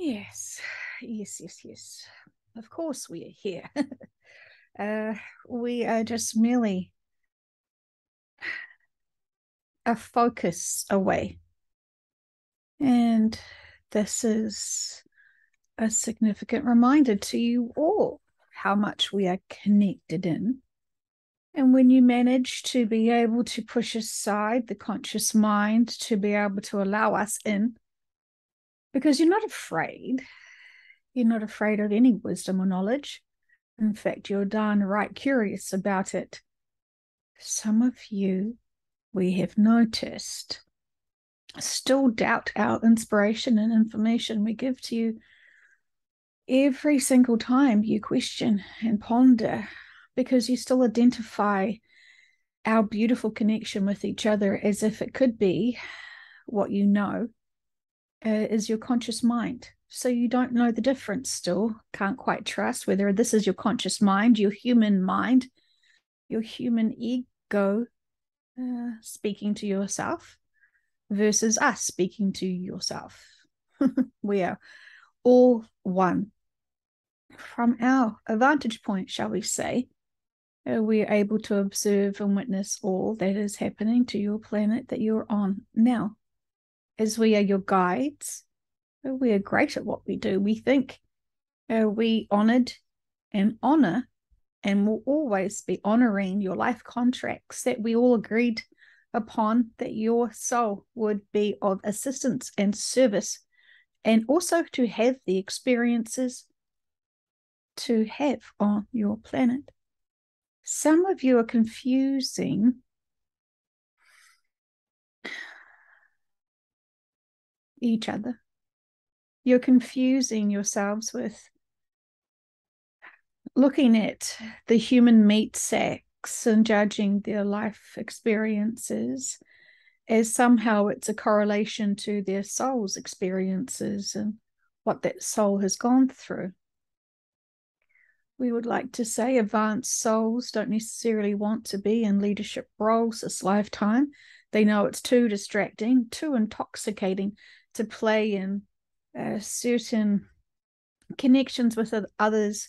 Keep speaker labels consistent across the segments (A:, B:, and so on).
A: Yes, yes. Of course we are here. We are just merely a focus away. And this is a significant reminder to you all how much we are connected in. And when you manage to be able to push aside the conscious mind to be able to allow us in, because you're not afraid of any wisdom or knowledge. In fact, you're darn right curious about it. Some of you, we have noticed, still doubt our inspiration and information we give to you every single time you question and ponder, because you still identify our beautiful connection with each other as if it could be what you know is your conscious mind. So you don't know the difference still, can't quite trust whether this is your conscious mind, your human ego speaking to yourself versus us speaking to yourself. We are all one. From our vantage point, shall we say, we are able to observe and witness all that is happening to your planet that you're on now. As we are your guides, we are great at what we do. We think we honored and honor and will always be honoring your life contracts that we all agreed upon, that your soul would be of assistance and service, and also to have the experiences to have on your planet. Some of you are confusing each other. You're confusing yourselves with looking at the human meat sacks and judging their life experiences as somehow it's a correlation to their soul's experiences and what that soul has gone through. We would like to say advanced souls don't necessarily want to be in leadership roles this lifetime. They know it's too distracting, too intoxicating to play in certain connections with others.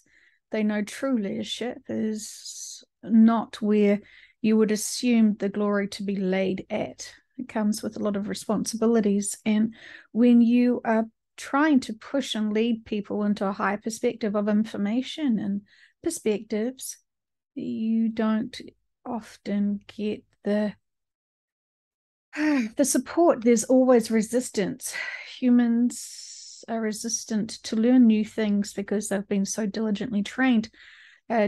A: They know true leadership is not where you would assume the glory to be laid at. It comes with a lot of responsibilities. And when you are trying to push and lead people into a higher perspective of information and perspectives, you don't often get the support. There's always resistance. Humans are resistant to learn new things because they've been so diligently trained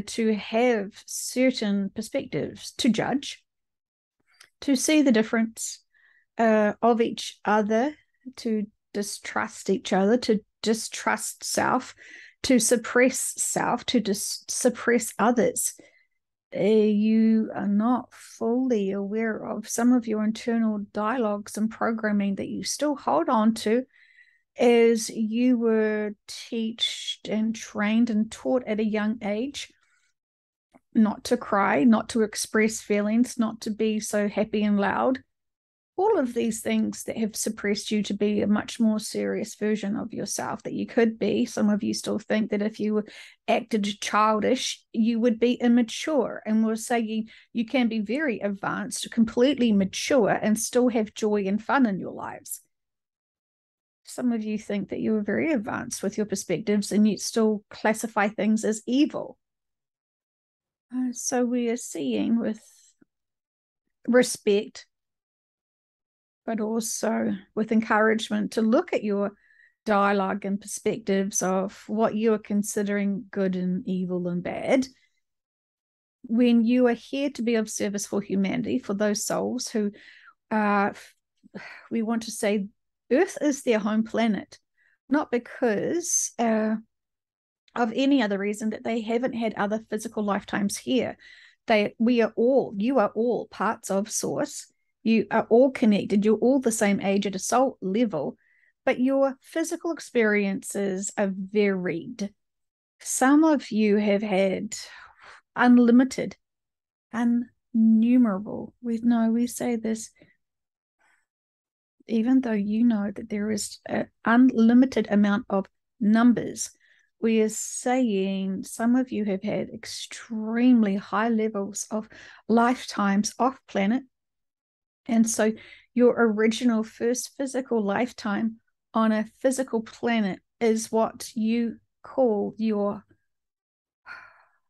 A: to have certain perspectives, to judge, to see the difference of each other, to distrust each other, to distrust self, to suppress self, to suppress others. You are not fully aware of some of your internal dialogues and programming that you still hold on to as you were taught and trained and taught at a young age not to cry, not to express feelings, not to be so happy and loud. All of these things that have suppressed you to be a much more serious version of yourself that you could be. Some of you still think that if you acted childish, you would be immature. And we're saying you can be very advanced, completely mature, and still have joy and fun in your lives. Some of you think that you're very advanced with your perspectives and you still classify things as evil. So we are seeing with respect, but also with encouragement to look at your dialogue and perspectives of what you are considering good and evil and bad. When you are here to be of service for humanity, for those souls who we want to say Earth is their home planet, not because of any other reason that they haven't had other physical lifetimes here. You are all parts of Source. You are all connected. You're all the same age at a soul level, but your physical experiences are varied. Some of you have had unlimited, innumerable. We say this, even though you know that there is an unlimited amount of numbers. We are saying some of you have had extremely high levels of lifetimes off planet. And so your original first physical lifetime on a physical planet is what you call your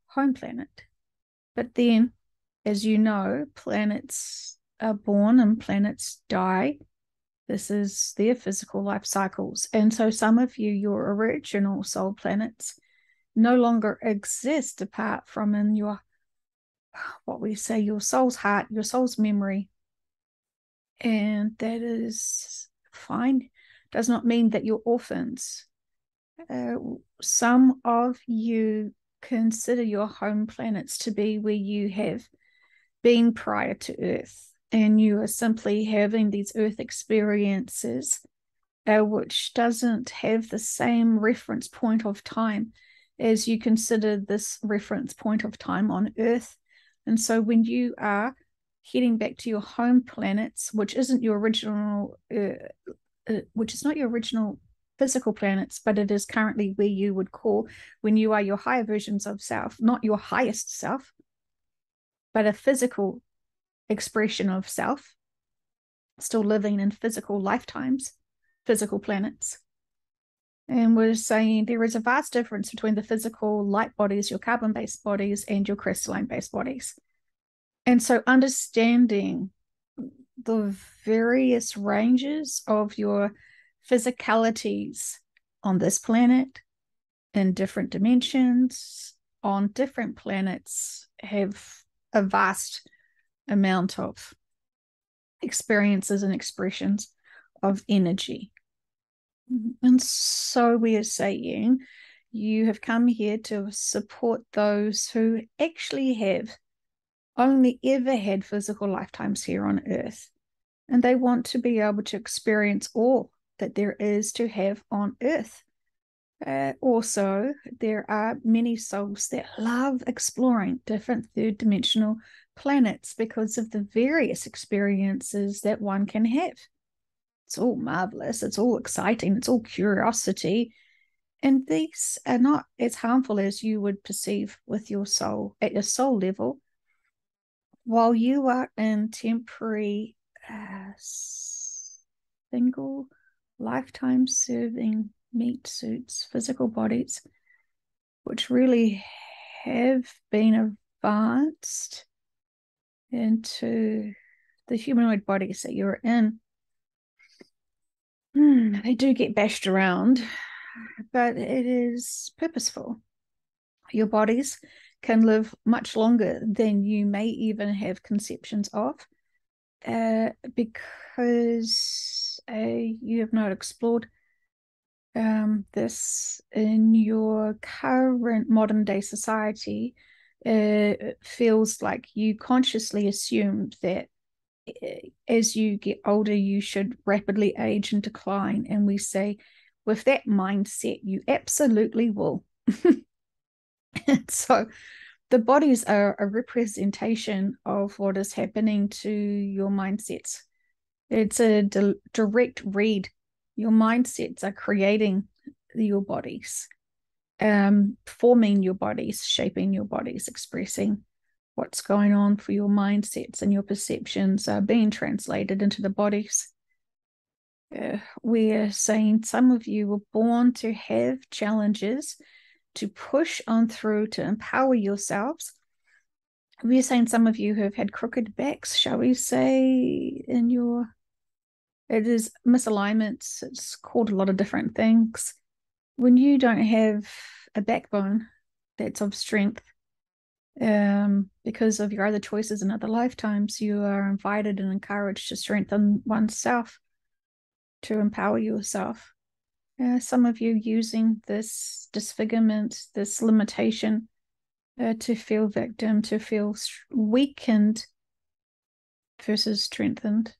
A: home planet. But then, as you know, planets are born and planets die. This is their physical life cycles. And so some of you, your original soul planets, no longer exist apart from in your, what we say, your soul's heart, your soul's memory. And that is fine. Does not mean that you're orphans. Some of you consider your home planets to be where you have been prior to Earth, and you are simply having these Earth experiences, which doesn't have the same reference point of time as you consider this reference point of time on Earth. And so when you are heading back to your home planets, which isn't your original, which is not your original physical planets, but it is currently where you would call when you are your higher versions of self, not your highest self, but a physical expression of self, still living in physical lifetimes, physical planets. And we're saying there is a vast difference between the physical light bodies, your carbon-based bodies, and your crystalline-based bodies. And so understanding the various ranges of your physicalities on this planet in different dimensions on different planets have a vast amount of experiences and expressions of energy. And so we are saying you have come here to support those who actually have only ever had physical lifetimes here on Earth, and they want to be able to experience all that there is to have on Earth. Also, there are many souls that love exploring different third-dimensional planets because of the various experiences that one can have. It's all marvelous, it's all exciting, it's all curiosity, and these are not as harmful as you would perceive with your soul at your soul level. While you are in temporary single lifetime serving meat suits, physical bodies, which really have been advanced into the humanoid bodies that you're in. They do get bashed around, but it is purposeful. Your bodies can live much longer than you may even have conceptions of, because you have not explored this in your current modern day society. It feels like you consciously assume that as you get older, you should rapidly age and decline. And we say, with that mindset, you absolutely will. And so the bodies are a representation of what is happening to your mindsets. It's a direct read. Your mindsets are creating your bodies, forming your bodies, shaping your bodies, expressing what's going on for your mindsets, and your perceptions are being translated into the bodies. We're saying some of you were born to have challenges, to push on through, to empower yourselves. We're saying some of you have had crooked backs, shall we say, in your, it is misalignments. It's called a lot of different things. When you don't have a backbone that's of strength, because of your other choices in other lifetimes, you are invited and encouraged to strengthen oneself, to empower yourself. Some of you using this disfigurement, this limitation, to feel victim, to feel weakened versus strengthened.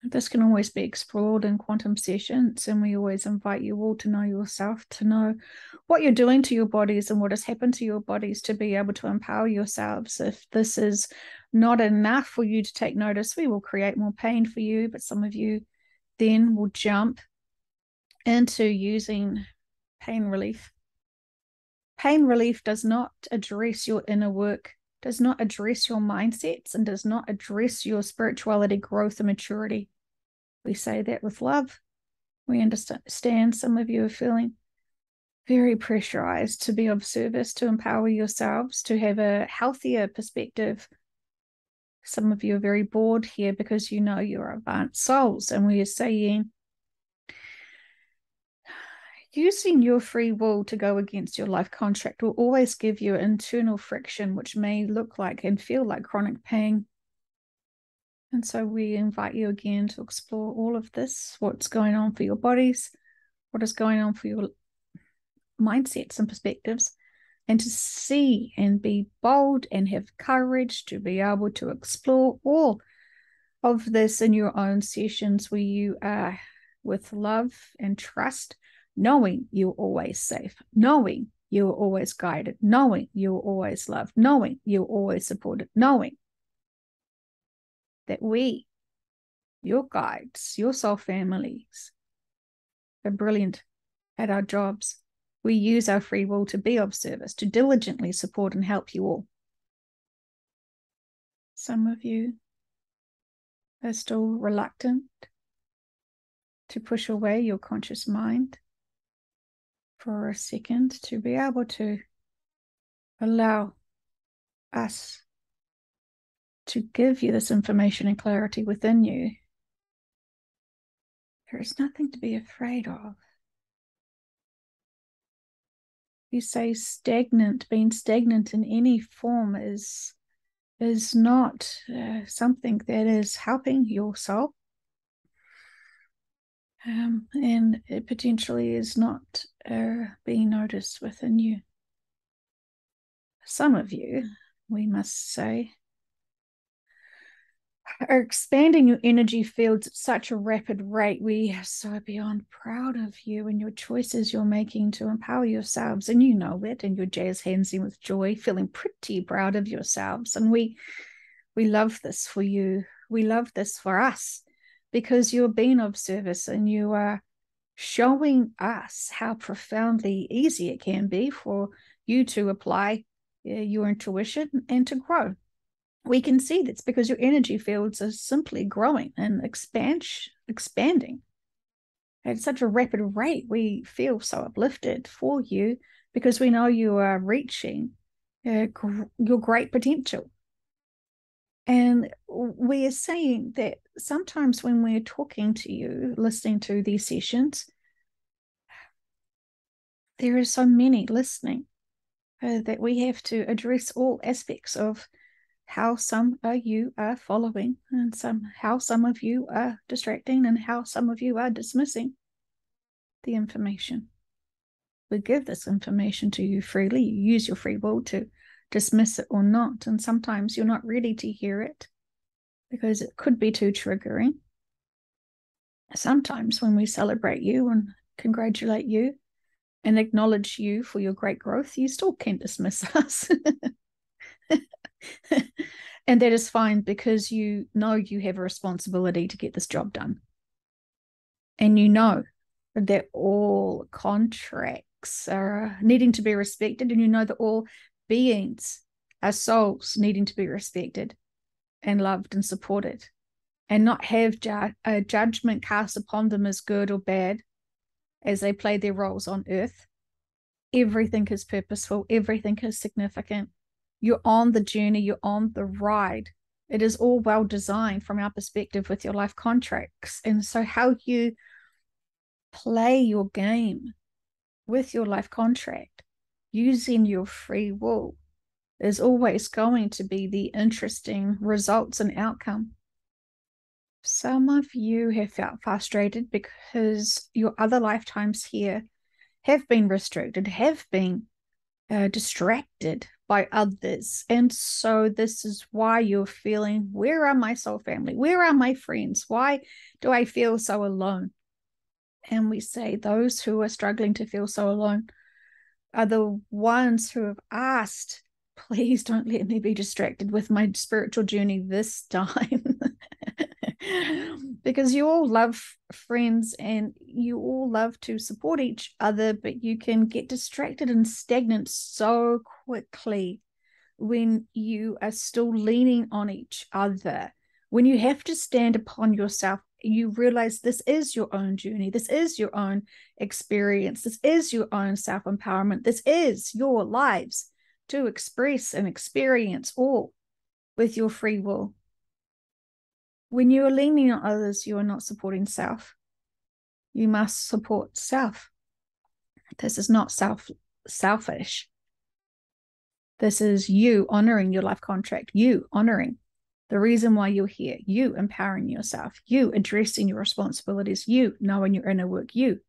A: This can always be explored in quantum sessions, and we always invite you all to know yourself, to know what you're doing to your bodies and what has happened to your bodies, to be able to empower yourselves. If this is not enough for you to take notice, we will create more pain for you, but some of you then will jump into using pain relief. Pain relief does not address your inner work, does not address your mindsets, and does not address your spirituality, growth, and maturity. We say that with love. We understand some of you are feeling very pressurized to be of service, to empower yourselves, to have a healthier perspective. Some of you are very bored here because you know you're advanced souls, and we are saying using your free will to go against your life contract will always give you internal friction, which may look like and feel like chronic pain. And so we invite you again to explore all of this, what's going on for your bodies, what is going on for your mindsets and perspectives, and to see and be bold and have courage to be able to explore all of this in your own sessions where you are with love and trust, knowing you're always safe, knowing you're always guided, knowing you're always loved, knowing you're always supported, knowing that we, your guides, your soul families, are brilliant at our jobs. We use our free will to be of service, to diligently support and help you all. Some of you are still reluctant to push away your conscious mind for a second, to be able to allow us to give you this information and clarity within you. There is nothing to be afraid of. You say stagnant, being stagnant in any form is not something that is helping your soul. And it potentially is not being noticed within you. Some of you, we must say, are expanding your energy fields at such a rapid rate. We are so beyond proud of you and your choices you're making to empower yourselves. And you know it, and your jazz hands in with joy, feeling pretty proud of yourselves. And we love this for you. We love this for us, because you're being of service and you are showing us how profoundly easy it can be for you to apply your intuition and to grow. We can see that's because your energy fields are simply growing and expanding at such a rapid rate. We feel so uplifted for you because we know you are reaching your great potential. And we are saying that sometimes when we're talking to you, listening to these sessions, there are so many listening that we have to address all aspects of how some of you are following, and how some of you are distracting, and how some of you are dismissing the information. We give this information to you freely. You use your free will to dismiss it or not, and sometimes you're not ready to hear it because it could be too triggering. Sometimes when we celebrate you and congratulate you and acknowledge you for your great growth, you still can dismiss us. And that is fine, because you know you have a responsibility to get this job done. And you know that all contracts are needing to be respected, and you know that all beings are souls needing to be respected and loved and supported, and not have a judgment cast upon them as good or bad as they play their roles on earth. Everything is purposeful. Everything is significant. You're on the journey. You're on the ride. It is all well designed from our perspective with your life contracts. And so how you play your game with your life contract using your free will is always going to be the interesting results and outcome. Some of you have felt frustrated because your other lifetimes here have been restricted, have been distracted by others. And so this is why you're feeling, where are my soul family? Where are my friends? Why do I feel so alone? And we say those who are struggling to feel so alone are the ones who have asked, please don't let me be distracted with my spiritual journey this time. Because you all love friends and you all love to support each other, but you can get distracted and stagnant so quickly when you are still leaning on each other. When you have to stand upon yourself, you realize this is your own journey, this is your own experience, this is your own self-empowerment, this is your lives to express and experience all with your free will. When you are leaning on others, you are not supporting self. You must support self. This is not selfish. This is you honoring your life contract, you honoring the reason why you're here, you empowering yourself, you addressing your responsibilities, you knowing your inner work, you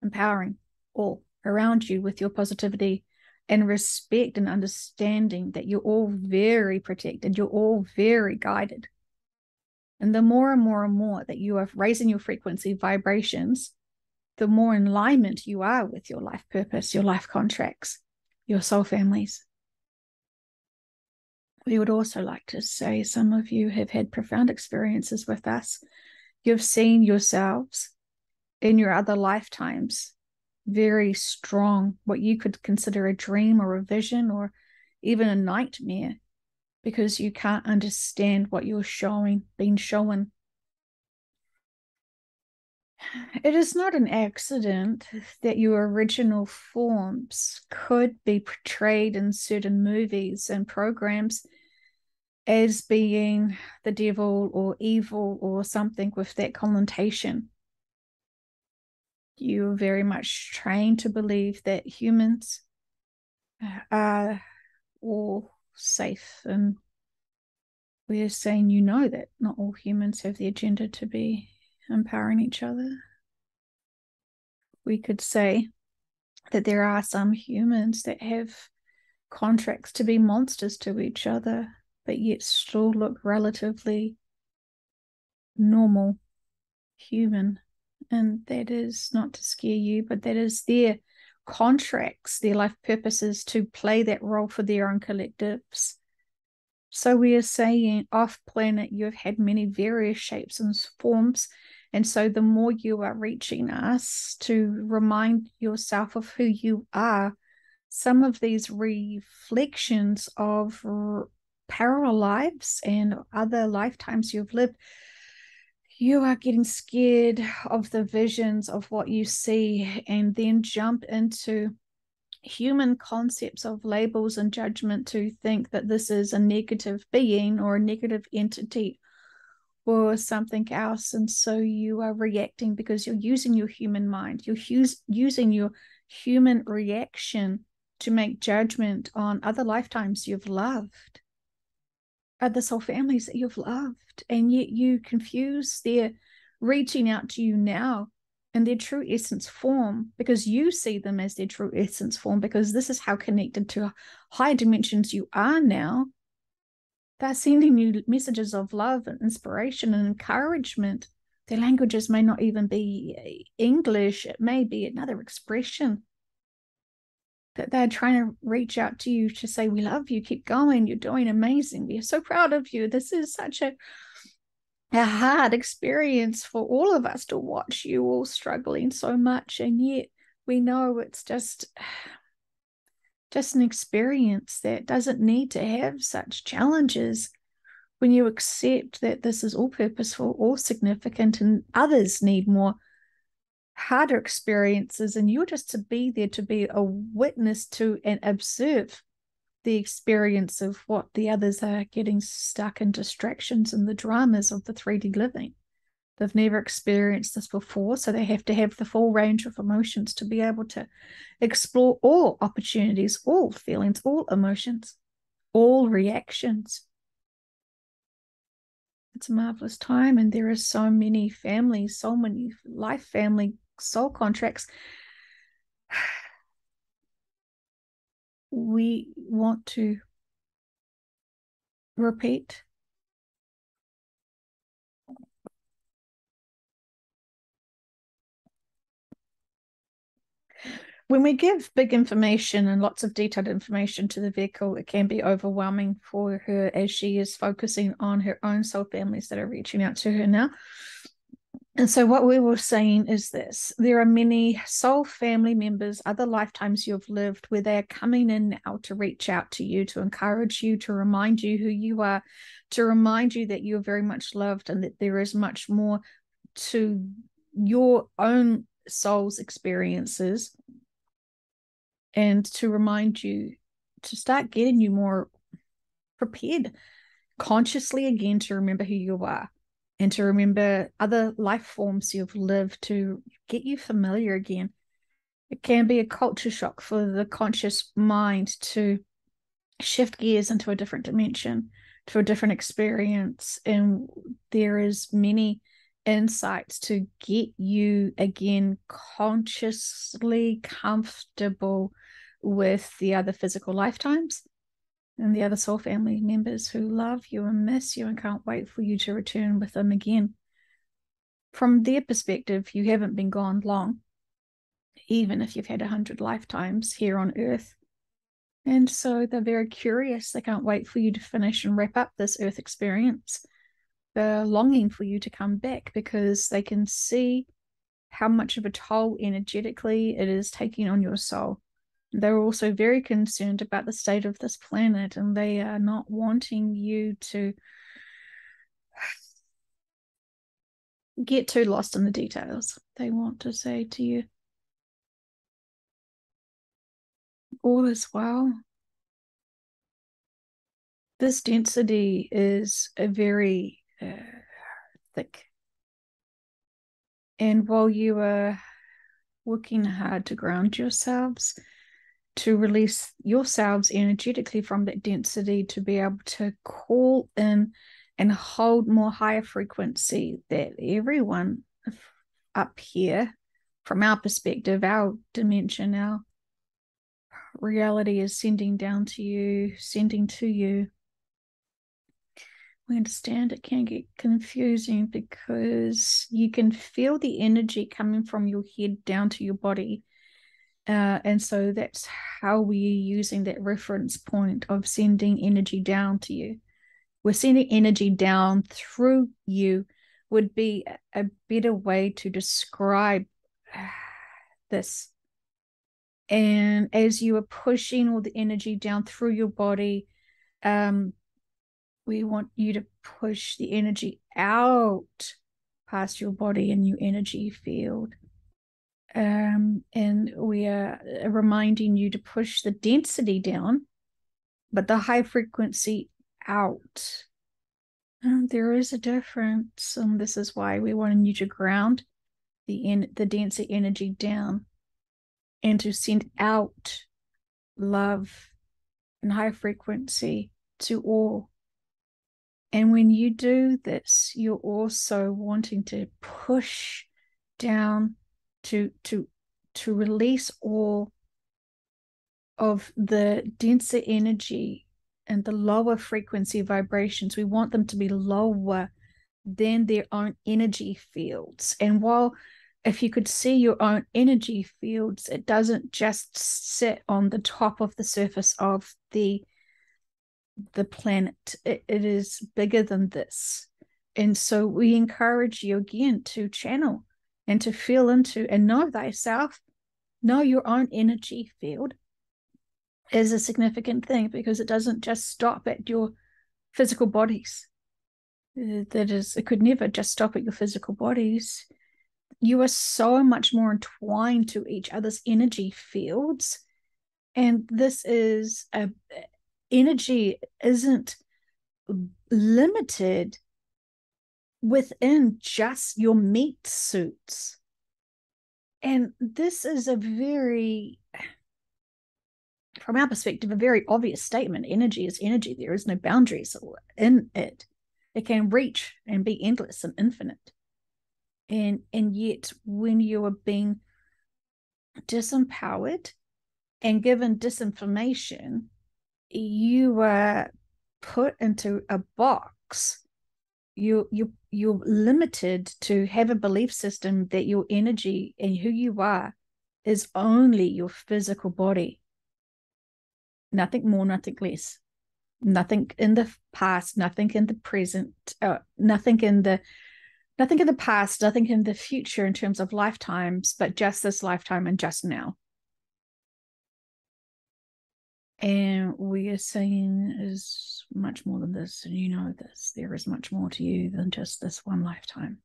A: empowering all around you with your positivity and respect and understanding that you're all very protected, you're all very guided. And the more and more and more that you are raising your frequency vibrations, the more in alignment you are with your life purpose, your life contracts, your soul families. We would also like to say some of you have had profound experiences with us. You've seen yourselves in your other lifetimes very strong, what you could consider a dream or a vision or even a nightmare, because you can't understand what you're being shown. It is not an accident that your original forms could be portrayed in certain movies and programs as being the devil or evil or something with that connotation. You're very much trained to believe that humans are all safe, and we're saying that not all humans have the agenda to be empowering each other. We could say that there are some humans that have contracts to be monsters to each other, but yet still look relatively normal, human. And that is not to scare you, but that is their contracts, their life purposes to play that role for their own collectives. So we are saying off planet, you've had many various shapes and forms. And so the more you are reaching us to remind yourself of who you are, some of these reflections of parallel lives and other lifetimes you've lived, you are getting scared of the visions of what you see and then jump into human concepts of labels and judgment to think that this is a negative being or a negative entity or something else. And so you are reacting because you're using your human mind, you're using your human reaction to make judgment on other lifetimes you've loved, other soul families that you've loved, and yet you confuse their reaching out to you now in their true essence form because you see them as their true essence form, because this is how connected to higher dimensions you are now. They're sending you messages of love and inspiration and encouragement. Their languages may not even be English, it may be another expression that they're trying to reach out to you to say, we love you, keep going, you're doing amazing, we are so proud of you. This is such a hard experience for all of us to watch you all struggling so much, and yet we know it's just an experience that doesn't need to have such challenges. When you accept that this is all purposeful, all significant, and others need more harder experiences, and you're just to be there to be a witness to and observe the experience of what the others are getting stuck in distractions and the dramas of the 3D living. They've never experienced this before, so they have to have the full range of emotions to be able to explore all opportunities, all feelings, all emotions, all reactions. It's a marvelous time, and there are so many families, so many life family soul contracts. We want to repeat when we give big information and lots of detailed information to the vehicle, it can be overwhelming for her as she is focusing on her own soul families that are reaching out to her now. And so what we were saying is this: there are many soul family members, other lifetimes you've lived, where they are coming in now to reach out to you, to encourage you, to remind you who you are, to remind you that you're very much loved and that there is much more to your own soul's experiences, and to remind you to start getting you more prepared consciously again to remember who you are and to remember other life forms you've lived, to get you familiar again. It can be a culture shock for the conscious mind to shift gears into a different dimension, to a different experience. And there is many insights to get you again consciously comfortable with the other physical lifetimes and the other soul family members who love you and miss you and can't wait for you to return with them again. From their perspective, you haven't been gone long, even if you've had 100 lifetimes here on Earth. And so they're very curious. They can't wait for you to finish and wrap up this Earth experience. They're longing for you to come back because they can see how much of a toll energetically it is taking on your soul. They're also very concerned about the state of this planet, and they are not wanting you to get too lost in the details. They want to say to you, all is well. This density is a very thick. And while you are working hard to ground yourselves, to release yourselves energetically from that density, to be able to call in and hold more higher frequency that everyone up here, from our perspective, our dimension, our reality is sending down to you, sending to you. We understand it can get confusing because you can feel the energy coming from your head down to your body. And so that's how we're using that reference point of sending energy down to you. We're sending energy down through you would be a better way to describe this. And as you are pushing all the energy down through your body, we want you to push the energy out past your body and your energy field. And we are reminding you to push the density down, but the high frequency out. There is a difference, and this is why we want you to ground the denser energy down and to send out love and high frequency to all. And when you do this, you're also wanting to push down to release all of the denser energy and the lower frequency vibrations. We want them to be lower than their own energy fields. And while if you could see your own energy fields, it doesn't just sit on the top of the surface of the planet. It is bigger than this. And so we encourage you again to channel and to feel into and know thyself, know your own energy field is a significant thing, because it doesn't just stop at your physical bodies. It could never just stop at your physical bodies. You are so much more entwined to each other's energy fields. And this is energy isn't limited within just your meat suits. And this is a very, from our perspective, a very obvious statement. Energy is energy. There is no boundaries in it. It can reach and be endless and infinite. And yet when you are being disempowered and given disinformation, you are put into a box. You're limited to have a belief system that your energy and who you are is only your physical body. Nothing more, nothing less. Nothing in the past, nothing in the present, nothing in the past, nothing in the future in terms of lifetimes, but just this lifetime and just now. And we are saying is much more than this, and you know this. There is much more to you than just this one lifetime.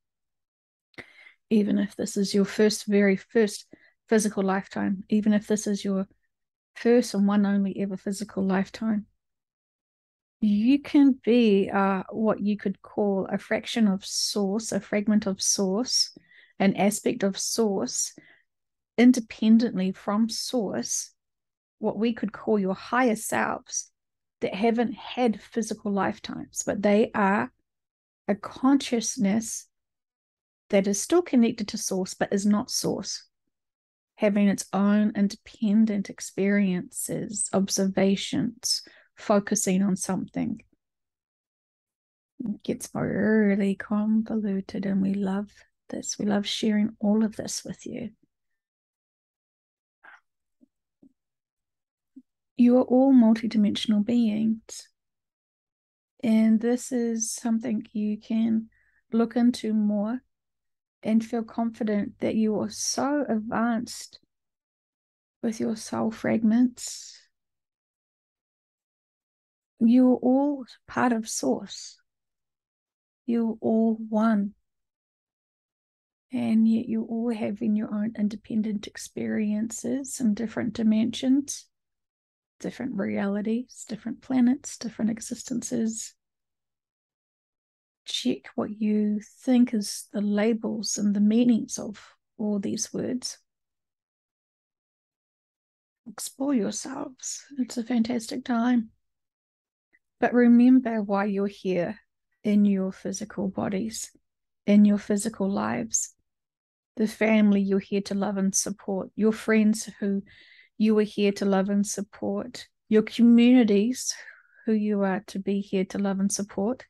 A: Even if this is your very first physical lifetime, even if this is your first and one only ever physical lifetime, you can be what you could call a fraction of source, a fragment of source, an aspect of source, independently from source, what we could call your higher selves that haven't had physical lifetimes, but they are a consciousness that is still connected to source, but is not source, having its own independent experiences, observations, focusing on something. It gets really convoluted, and we love this. We love sharing all of this with you. You are all multidimensional beings. And this is something you can look into more and feel confident that you are so advanced with your soul fragments. You're all part of source. You're all one. And yet you're all having your own independent experiences in different dimensions, different realities, different planets, different existences. Check what you think is the labels and the meanings of all these words. Explore yourselves. It's a fantastic time. But remember why you're here in your physical bodies, in your physical lives. The family you're here to love and support, your friends who you are here to love and support, your communities who you are to be here to love and support.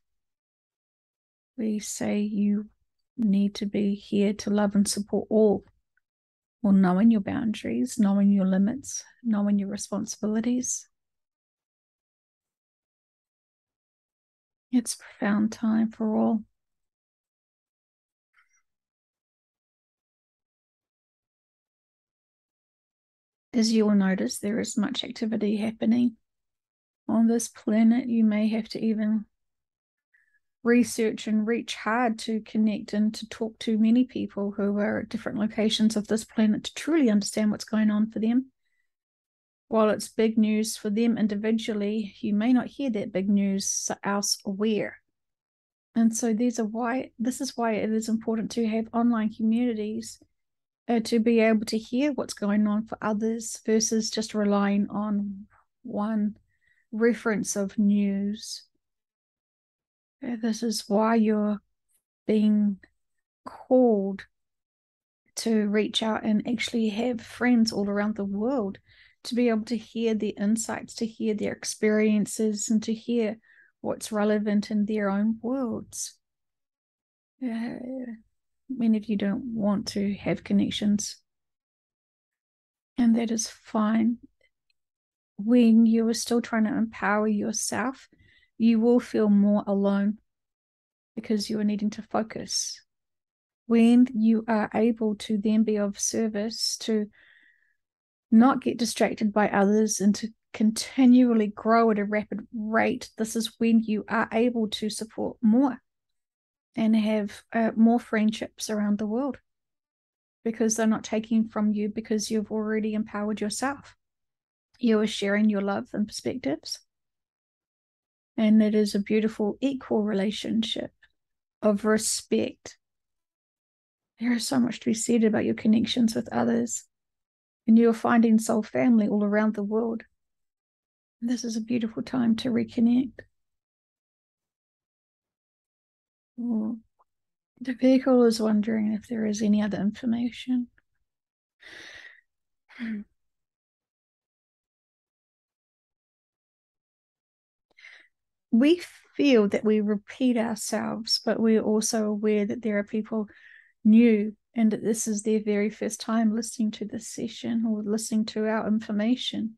A: We say you need to be here to love and support all. Well, knowing your boundaries, knowing your limits, knowing your responsibilities. It's a profound time for all. As you will notice, there is much activity happening on this planet. You may have to even research and reach hard to connect and to talk to many people who are at different locations of this planet to truly understand what's going on for them. While it's big news for them individually, you may not hear that big news elsewhere. And so this is why it is important to have online communities to be able to hear what's going on for others versus just relying on one reference of news. This is why you're being called to reach out and actually have friends all around the world to be able to hear their insights, to hear their experiences, and to hear what's relevant in their own worlds. Many of you don't want to have connections, and that is fine. When you are still trying to empower yourself, you will feel more alone because you are needing to focus. When you are able to then be of service, to not get distracted by others and to continually grow at a rapid rate, this is when you are able to support more and have more friendships around the world, because they're not taking from you, because you've already empowered yourself. You are sharing your love and perspectives. And it is a beautiful, equal relationship of respect. There is so much to be said about your connections with others. And you're finding soul family all around the world. This is a beautiful time to reconnect. The vehicle is wondering if there is any other information. We feel that we repeat ourselves, but we're also aware that there are people new and that this is their very first time listening to this session or listening to our information.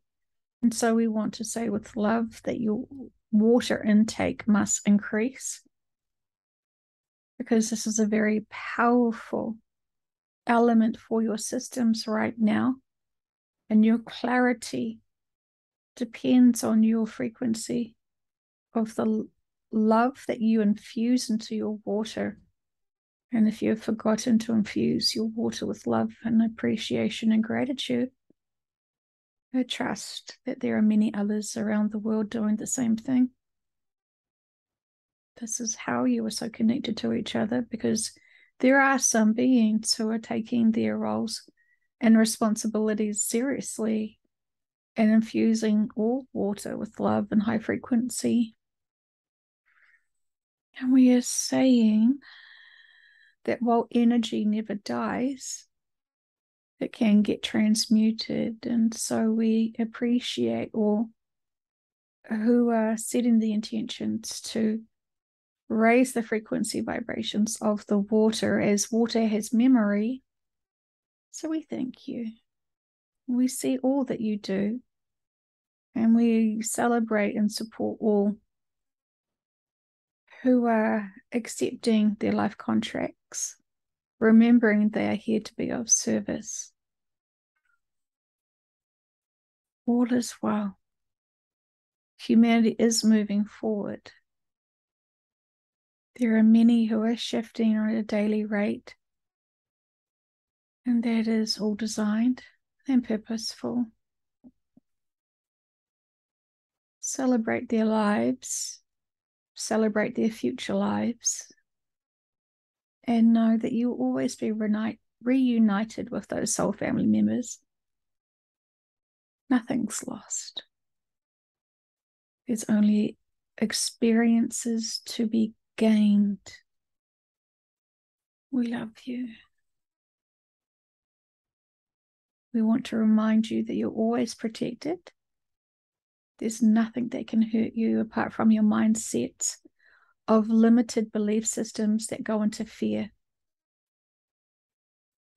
A: And so we want to say with love that your water intake must increase, because this is a very powerful element for your systems right now. And your clarity depends on your frequency of the love that you infuse into your water. And if you've forgotten to infuse your water with love and appreciation and gratitude, I trust that there are many others around the world doing the same thing. This is how you are so connected to each other, because there are some beings who are taking their roles and responsibilities seriously and infusing all water with love and high frequency. And we are saying that while energy never dies, it can get transmuted. And so we appreciate all who are setting the intentions to raise the frequency vibrations of the water, as water has memory. So we thank you. We see all that you do, and we celebrate and support all who are accepting their life contracts, remembering they are here to be of service. All is well. Humanity is moving forward. There are many who are shifting at a daily rate, and that is all designed and purposeful. Celebrate their lives, celebrate their future lives, and know that you will always be reunited with those soul family members. Nothing's lost. There's only experiences to be gained. We love you. We want to remind you that you're always protected. There's nothing that can hurt you apart from your mindsets of limited belief systems that go into fear.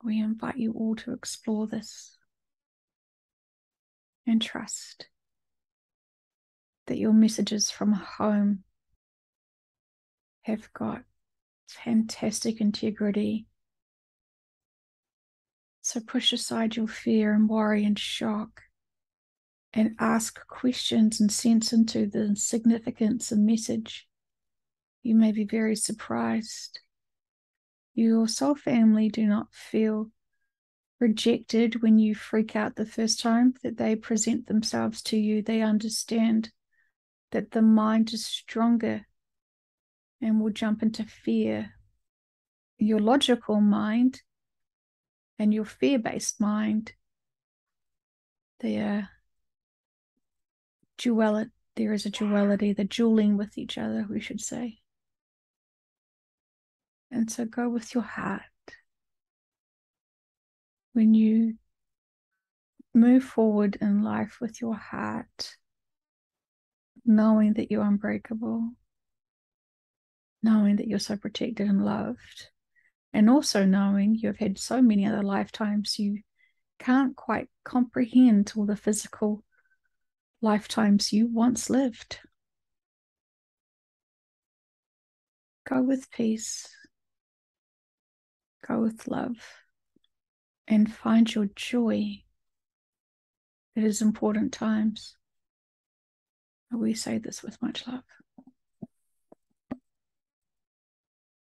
A: We invite you all to explore this and trust that your messages from home have got fantastic integrity. So push aside your fear and worry and shock and ask questions and sense into the significance and message. You may be very surprised. Your soul family do not feel rejected when you freak out the first time that they present themselves to you. They understand that the mind is stronger and will jump into fear. Your logical mind and your fear-based mind, they are duality. There is a duality, they're dueling with each other, we should say. And so go with your heart. When you move forward in life with your heart, knowing that you're unbreakable, knowing that you're so protected and loved, and also knowing you've had so many other lifetimes you can't quite comprehend all the physical lifetimes you once lived. Go with peace, go with love, and find your joy. It is important times. We say this with much love.